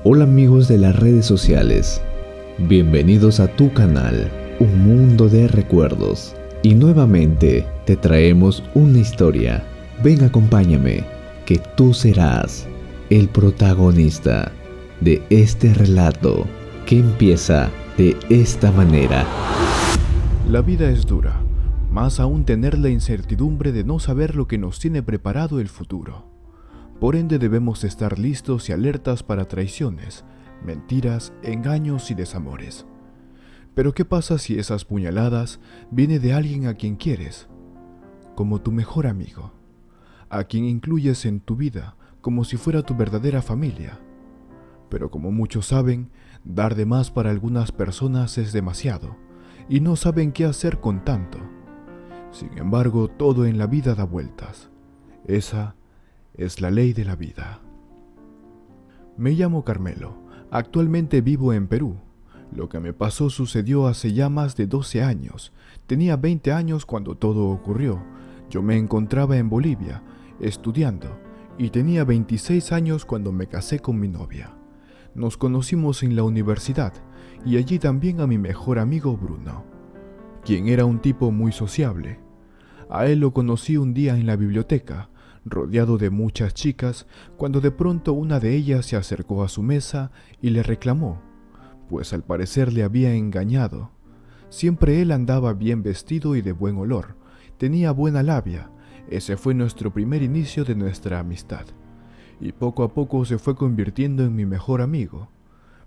Hola amigos de las redes sociales, bienvenidos a tu canal, Un Mundo de Recuerdos. Y nuevamente te traemos una historia. Ven, acompáñame, que tú serás el protagonista de este relato que empieza de esta manera. La vida es dura, más aún tener la incertidumbre de no saber lo que nos tiene preparado el futuro. Por ende debemos estar listos y alertas para traiciones, mentiras, engaños y desamores. Pero ¿qué pasa si esas puñaladas vienen de alguien a quien quieres? Como tu mejor amigo, a quien incluyes en tu vida como si fuera tu verdadera familia. Pero como muchos saben, dar de más para algunas personas es demasiado, y no saben qué hacer con tanto. Sin embargo, todo en la vida da vueltas. Esa es la ley de la vida. Me llamo Carmelo. Actualmente vivo en Perú. Lo que me pasó sucedió hace ya más de 12 años. Tenía 20 años cuando todo ocurrió. Yo me encontraba en Bolivia, estudiando, y tenía 26 años cuando me casé con mi novia. Nos conocimos en la universidad, y allí también a mi mejor amigo Bruno, quien era un tipo muy sociable. A él lo conocí un día en la biblioteca, rodeado de muchas chicas, cuando de pronto una de ellas se acercó a su mesa y le reclamó, pues al parecer le había engañado. Siempre él andaba bien vestido y de buen olor, tenía buena labia. Ese fue nuestro primer inicio de nuestra amistad, y poco a poco se fue convirtiendo en mi mejor amigo.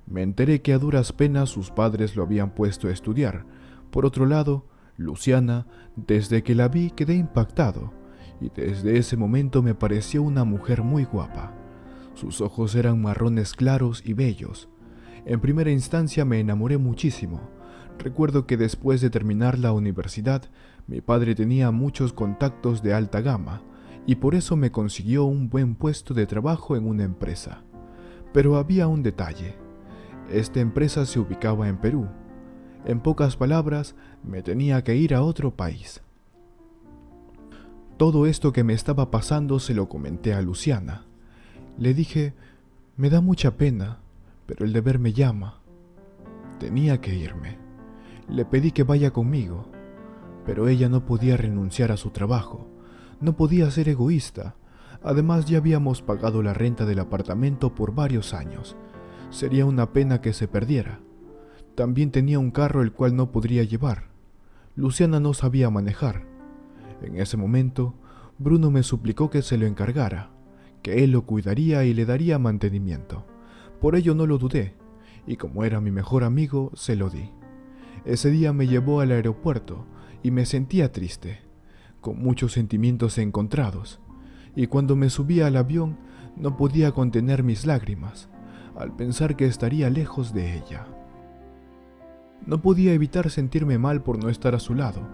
Me enteré que a duras penas sus padres lo habían puesto a estudiar. Por otro lado, Luciana, desde que la vi quedé impactado, y desde ese momento me pareció una mujer muy guapa. Sus ojos eran marrones claros y bellos. En primera instancia me enamoré muchísimo. Recuerdo que después de terminar la universidad, mi padre tenía muchos contactos de alta gama, y por eso me consiguió un buen puesto de trabajo en una empresa. Pero había un detalle. Esta empresa se ubicaba en Perú. En pocas palabras, me tenía que ir a otro país. Todo esto que me estaba pasando se lo comenté a Luciana. Le dije, me da mucha pena, pero el deber me llama. Tenía que irme. Le pedí que vaya conmigo, pero ella no podía renunciar a su trabajo, no podía ser egoísta. Además ya habíamos pagado la renta del apartamento por varios años. Sería una pena que se perdiera. También tenía un carro el cual no podría llevar. Luciana no sabía manejar. En ese momento, Bruno me suplicó que se lo encargara, que él lo cuidaría y le daría mantenimiento. Por ello no lo dudé, y como era mi mejor amigo, se lo di. Ese día me llevó al aeropuerto y me sentía triste, con muchos sentimientos encontrados, y cuando me subí al avión no podía contener mis lágrimas, al pensar que estaría lejos de ella. No podía evitar sentirme mal por no estar a su lado,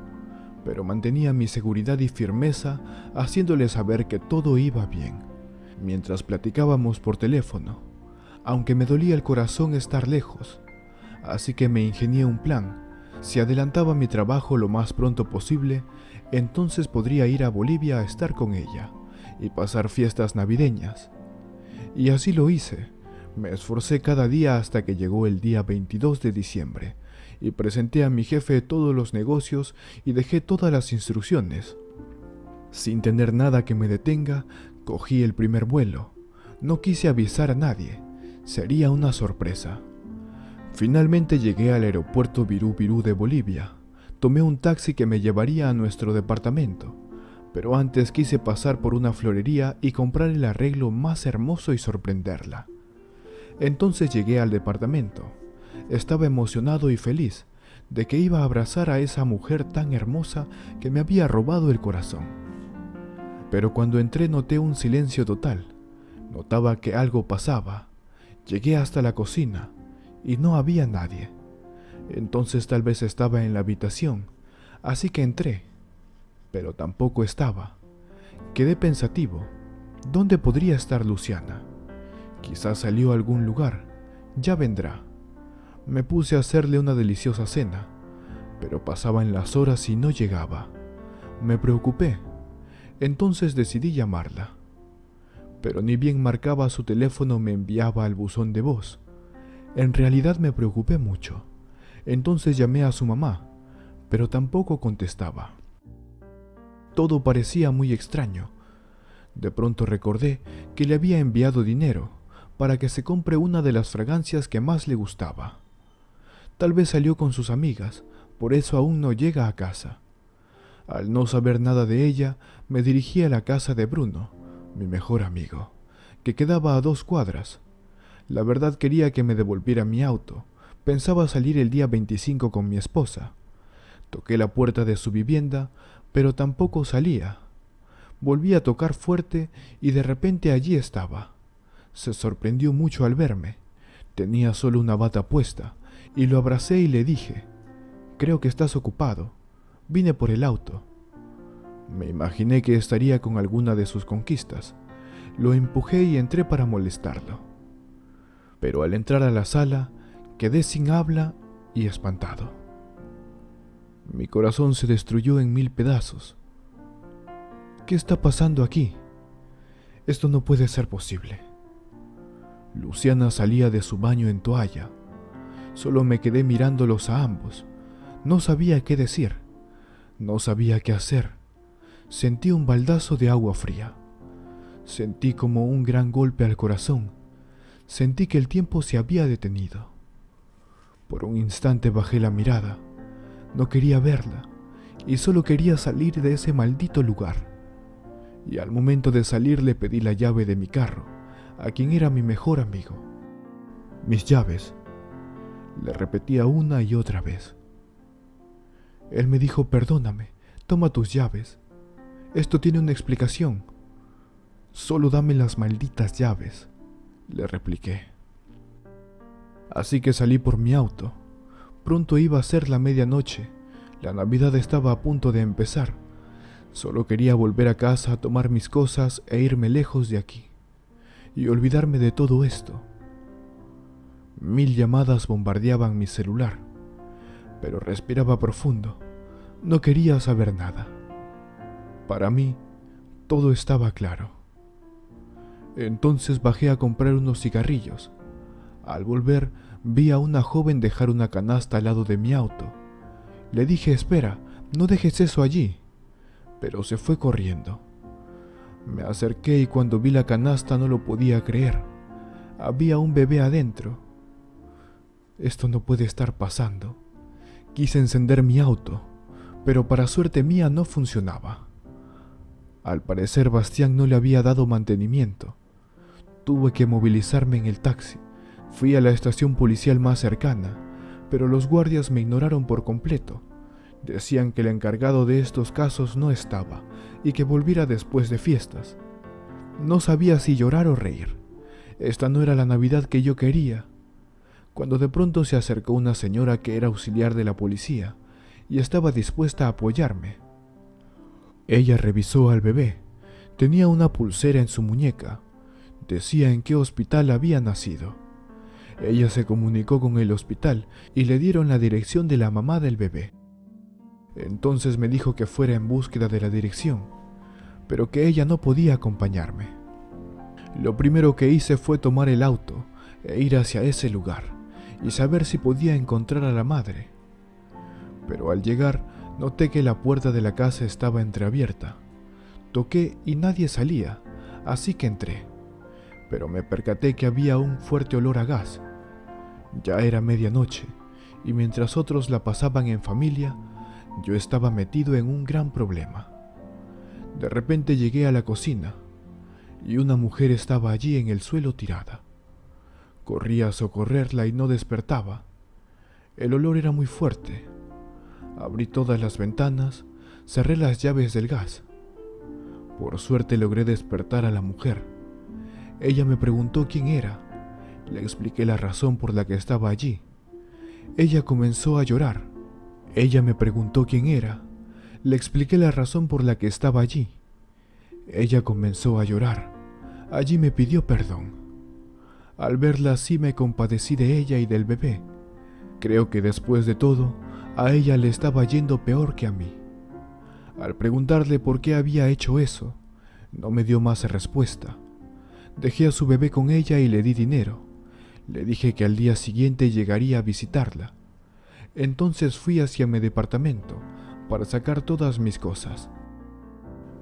pero mantenía mi seguridad y firmeza, haciéndole saber que todo iba bien, mientras platicábamos por teléfono, aunque me dolía el corazón estar lejos. Así que me ingenié un plan. Si adelantaba mi trabajo lo más pronto posible, entonces podría ir a Bolivia a estar con ella y pasar fiestas navideñas. Y así lo hice. Me esforcé cada día hasta que llegó el día 22 de diciembre, y presenté a mi jefe todos los negocios y dejé todas las instrucciones. Sin tener nada que me detenga, cogí el primer vuelo. No quise avisar a nadie, sería una sorpresa. Finalmente llegué al aeropuerto Virú Virú de Bolivia. Tomé un taxi que me llevaría a nuestro departamento, pero antes quise pasar por una florería y comprar el arreglo más hermoso y sorprenderla. Entonces llegué al departamento. Estaba emocionado y feliz de que iba a abrazar a esa mujer tan hermosa que me había robado el corazón. Pero cuando entré noté un silencio total. Notaba que algo pasaba. Llegué hasta la cocina y no había nadie. Entonces tal vez estaba en la habitación, así que entré, pero tampoco estaba. Quedé pensativo. ¿Dónde podría estar Luciana? Quizás salió a algún lugar. Ya vendrá. Me puse a hacerle una deliciosa cena, pero pasaban las horas y no llegaba. Me preocupé. Entonces decidí llamarla. pero ni bien marcaba su teléfono me enviaba al buzón de voz. En realidad me preocupé mucho. Entonces llamé a su mamá, pero tampoco contestaba. Todo parecía muy extraño. De pronto recordé que le había enviado dinero para que se compre una de las fragancias que más le gustaba. Tal vez salió con sus amigas, por eso aún no llega a casa. Al no saber nada de ella, me dirigí a la casa de Bruno, mi mejor amigo, que quedaba a 2 cuadras. La verdad quería que me devolviera mi auto. Pensaba salir el día 25 con mi esposa. Toqué la puerta de su vivienda, pero tampoco salía. Volví a tocar fuerte y de repente allí estaba. Se sorprendió mucho al verme. Tenía solo una bata puesta y lo abracé y le dije: «Creo que estás ocupado. Vine por el auto». Me imaginé que estaría con alguna de sus conquistas. Lo empujé y entré para molestarlo. Pero al entrar a la sala, quedé sin habla y espantado. Mi corazón se destruyó en 1000 pedazos. ¿Qué está pasando aquí? Esto no puede ser posible. Luciana salía de su baño en toalla. Solo me quedé mirándolos a ambos. No sabía qué decir. No sabía qué hacer. Sentí un baldazo de agua fría. Sentí como un gran golpe al corazón. Sentí que el tiempo se había detenido. Por un instante bajé la mirada. No quería verla y solo quería salir de ese maldito lugar. Y al momento de salir le pedí la llave de mi carro, a quien era mi mejor amigo. «Mis llaves», le repetía una y otra vez. Él me dijo: «Perdóname, toma tus llaves. Esto tiene una explicación». «Solo dame las malditas llaves», le repliqué. Así que salí por mi auto. Pronto iba a ser la medianoche. La Navidad estaba a punto de empezar. Solo quería volver a casa a tomar mis cosas e irme lejos de aquí. Y olvidarme de todo esto. 1000 llamadas bombardeaban mi celular. Pero respiraba profundo. No quería saber nada. Para mí, todo estaba claro. Entonces bajé a comprar unos cigarrillos. Al volver, vi a una joven dejar una canasta al lado de mi auto. Le dije: «Espera, no dejes eso allí». Pero se fue corriendo. Me acerqué y cuando vi la canasta no lo podía creer. Había un bebé adentro. Esto no puede estar pasando. Quise encender mi auto, pero para suerte mía no funcionaba. Al parecer Bastián no le había dado mantenimiento. Tuve que movilizarme en el taxi. Fui a la estación policial más cercana, pero los guardias me ignoraron por completo. Decían que el encargado de estos casos no estaba y que volviera después de fiestas. No sabía si llorar o reír. Esta no era la Navidad que yo quería. Cuando de pronto se acercó una señora que era auxiliar de la policía y estaba dispuesta a apoyarme. Ella revisó al bebé. Tenía una pulsera en su muñeca. Decía en qué hospital había nacido. Ella se comunicó con el hospital y le dieron la dirección de la mamá del bebé. Entonces me dijo que fuera en búsqueda de la dirección, pero que ella no podía acompañarme. Lo primero que hice fue tomar el auto e ir hacia ese lugar y saber si podía encontrar a la madre. Pero al llegar, noté que la puerta de la casa estaba entreabierta. Toqué y nadie salía, así que entré. Pero me percaté que había un fuerte olor a gas. Ya era medianoche, y mientras otros la pasaban en familia, yo estaba metido en un gran problema. De repente llegué a la cocina, y una mujer estaba allí en el suelo tirada. Corrí a socorrerla y no despertaba. El olor era muy fuerte. Abrí todas las ventanas, cerré las llaves del gas. Por suerte logré despertar a la mujer. Ella me preguntó quién era. Le expliqué la razón por la que estaba allí. Ella comenzó a llorar. Ella me preguntó quién era. Le expliqué la razón por la que estaba allí. Ella comenzó a llorar. Allí me pidió perdón. Al verla así me compadecí de ella y del bebé. Creo que después de todo, a ella le estaba yendo peor que a mí. Al preguntarle por qué había hecho eso, no me dio más respuesta. Dejé a su bebé con ella y le di dinero. Le dije que al día siguiente llegaría a visitarla. Entonces fui hacia mi departamento para sacar todas mis cosas.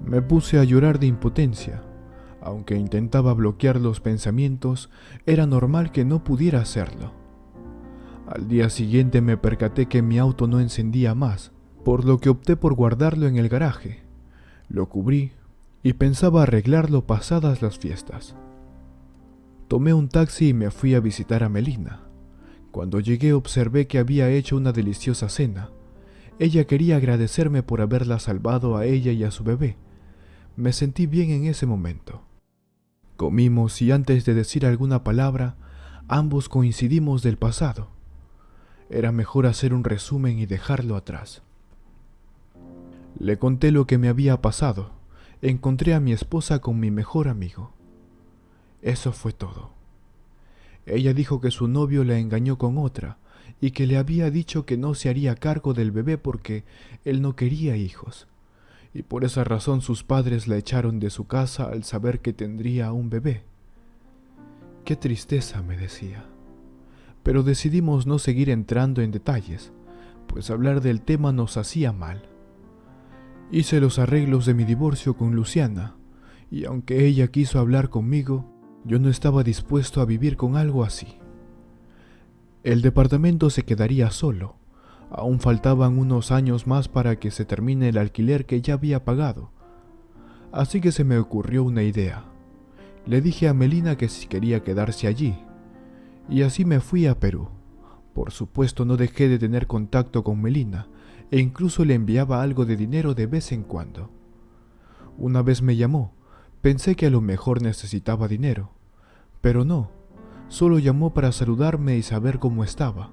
Me puse a llorar de impotencia. Aunque intentaba bloquear los pensamientos, era normal que no pudiera hacerlo. Al día siguiente me percaté que mi auto no encendía más, por lo que opté por guardarlo en el garaje. Lo cubrí y pensaba arreglarlo pasadas las fiestas. Tomé un taxi y me fui a visitar a Melina. Cuando llegué observé que había hecho una deliciosa cena. Ella quería agradecerme por haberla salvado a ella y a su bebé. Me sentí bien en ese momento. Comimos y antes de decir alguna palabra, ambos coincidimos del pasado. Era mejor hacer un resumen y dejarlo atrás. Le conté lo que me había pasado. Encontré a mi esposa con mi mejor amigo. Eso fue todo. Ella dijo que su novio la engañó con otra y que le había dicho que no se haría cargo del bebé porque él no quería hijos. Y por esa razón sus padres la echaron de su casa al saber que tendría un bebé. Qué tristeza, me decía. Pero decidimos no seguir entrando en detalles, pues hablar del tema nos hacía mal. Hice los arreglos de mi divorcio con Luciana, y aunque ella quiso hablar conmigo, yo no estaba dispuesto a vivir con algo así. El departamento se quedaría solo. Aún faltaban unos años más para que se termine el alquiler que ya había pagado. Así que se me ocurrió una idea. Le dije a Melina que si quería quedarse allí. Y así me fui a Perú. Por supuesto no dejé de tener contacto con Melina, e incluso le enviaba algo de dinero de vez en cuando. Una vez me llamó. Pensé que a lo mejor necesitaba dinero. Pero no. Solo llamó para saludarme y saber cómo estaba.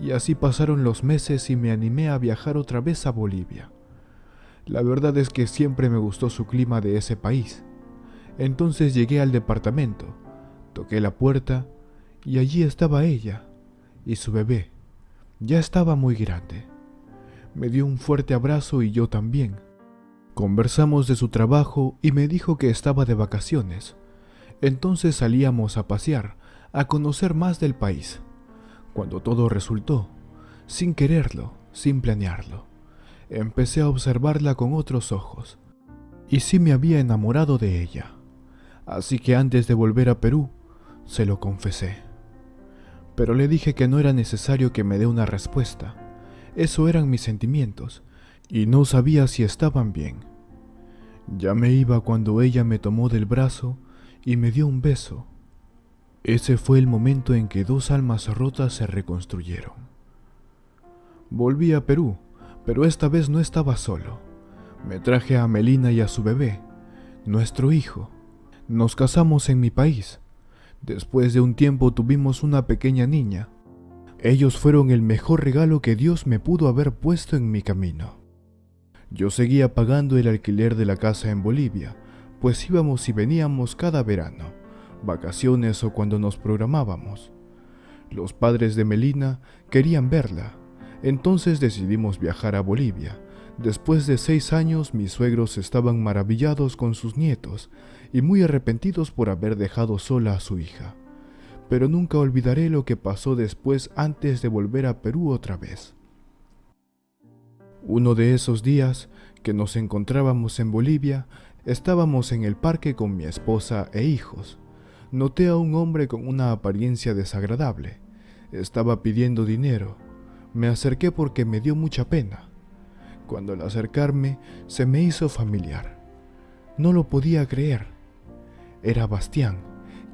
Y así pasaron los meses y me animé a viajar otra vez a Bolivia. La verdad es que siempre me gustó su clima de ese país. Entonces llegué al departamento, toqué la puerta y allí estaba ella y su bebé. Ya estaba muy grande. Me dio un fuerte abrazo y yo también. Conversamos de su trabajo y me dijo que estaba de vacaciones. Entonces salíamos a pasear, a conocer más del país. Cuando todo resultó, sin quererlo, sin planearlo, empecé a observarla con otros ojos, y sí me había enamorado de ella. Así que antes de volver a Perú, se lo confesé. Pero le dije que no era necesario que me dé una respuesta. Eso eran mis sentimientos, y no sabía si estaban bien. Ya me iba cuando ella me tomó del brazo y me dio un beso. Ese fue el momento en que dos almas rotas se reconstruyeron. Volví a Perú, pero esta vez no estaba solo. Me traje a Melina y a su bebé, nuestro hijo. Nos casamos en mi país. Después de un tiempo tuvimos una pequeña niña. Ellos fueron el mejor regalo que Dios me pudo haber puesto en mi camino. Yo seguía pagando el alquiler de la casa en Bolivia, pues íbamos y veníamos cada verano, vacaciones o cuando nos programábamos. Los padres de Melina querían verla, entonces decidimos viajar a Bolivia. Después de 6 años, mis suegros estaban maravillados con sus nietos y muy arrepentidos por haber dejado sola a su hija. Pero nunca olvidaré lo que pasó después antes de volver a Perú otra vez. Uno de esos días que nos encontrábamos en Bolivia, estábamos en el parque con mi esposa e hijos. Noté a un hombre con una apariencia desagradable. Estaba pidiendo dinero. Me acerqué porque me dio mucha pena. Cuando al acercarme, se me hizo familiar. No lo podía creer. Era Bastián,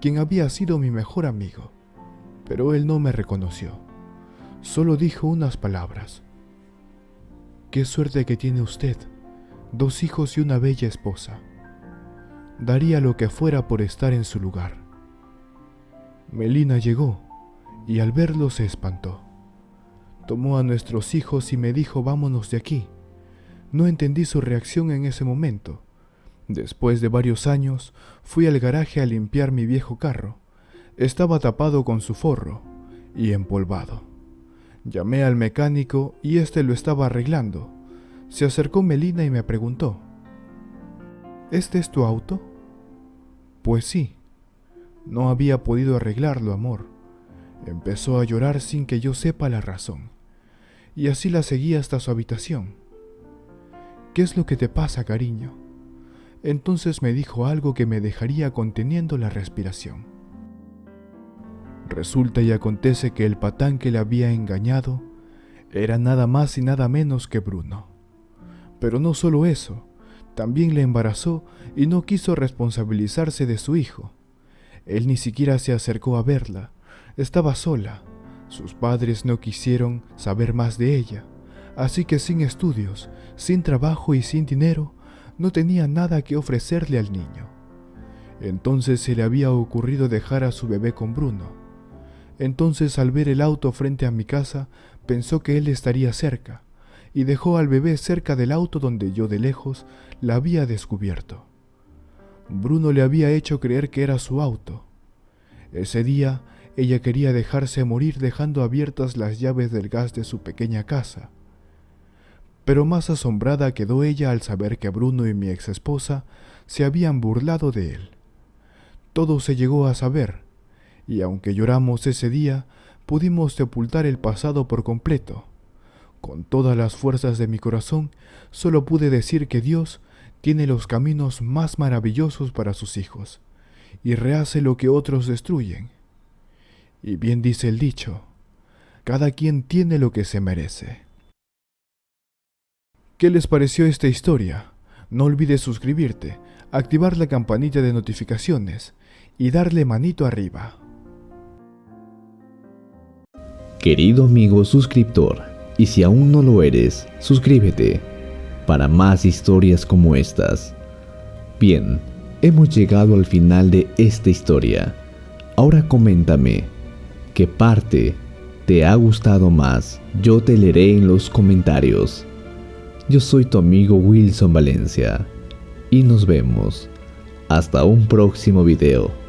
quien había sido mi mejor amigo. Pero él no me reconoció. Solo dijo unas palabras. «Qué suerte que tiene usted. 2 hijos y una bella esposa. Daría lo que fuera por estar en su lugar». Melina llegó, y al verlo se espantó. Tomó a nuestros hijos y me dijo «vámonos de aquí». No entendí su reacción en ese momento. Después de varios años, fui al garaje a limpiar mi viejo carro. Estaba tapado con su forro y empolvado. Llamé al mecánico y éste lo estaba arreglando. Se acercó Melina y me preguntó: «¿Este es tu auto?». «Pues sí», No había podido arreglarlo, amor. Empezó a llorar sin que yo sepa la razón, y así la seguí hasta su habitación. ¿Qué es lo que te pasa, cariño? Entonces me dijo algo que me dejaría conteniendo la respiración. Resulta y acontece que el patán que le había engañado era nada más y nada menos que Bruno. Pero no solo eso, también le embarazó y no quiso responsabilizarse de su hijo. Él ni siquiera se acercó a verla, estaba sola. Sus padres no quisieron saber más de ella, así que sin estudios, sin trabajo y sin dinero, no tenía nada que ofrecerle al niño. Entonces se le había ocurrido dejar a su bebé con Bruno. Entonces, al ver el auto frente a mi casa, pensó que él estaría cerca, y dejó al bebé cerca del auto donde yo de lejos la había descubierto. Bruno le había hecho creer que era su auto. Ese día, ella quería dejarse morir dejando abiertas las llaves del gas de su pequeña casa. Pero más asombrada quedó ella al saber que Bruno y mi exesposa se habían burlado de él. Todo se llegó a saber, y aunque lloramos ese día, pudimos sepultar el pasado por completo. Con todas las fuerzas de mi corazón, solo pude decir que Dios tiene los caminos más maravillosos para sus hijos, y rehace lo que otros destruyen. Y bien dice el dicho, cada quien tiene lo que se merece. ¿Qué les pareció esta historia? No olvides suscribirte, activar la campanita de notificaciones y darle manito arriba. Querido amigo suscriptor, y si aún no lo eres, suscríbete para más historias como estas. Bien, hemos llegado al final de esta historia. Ahora coméntame, ¿qué parte te ha gustado más? Yo te leeré en los comentarios. Yo soy tu amigo Wilson Valencia y nos vemos hasta un próximo video.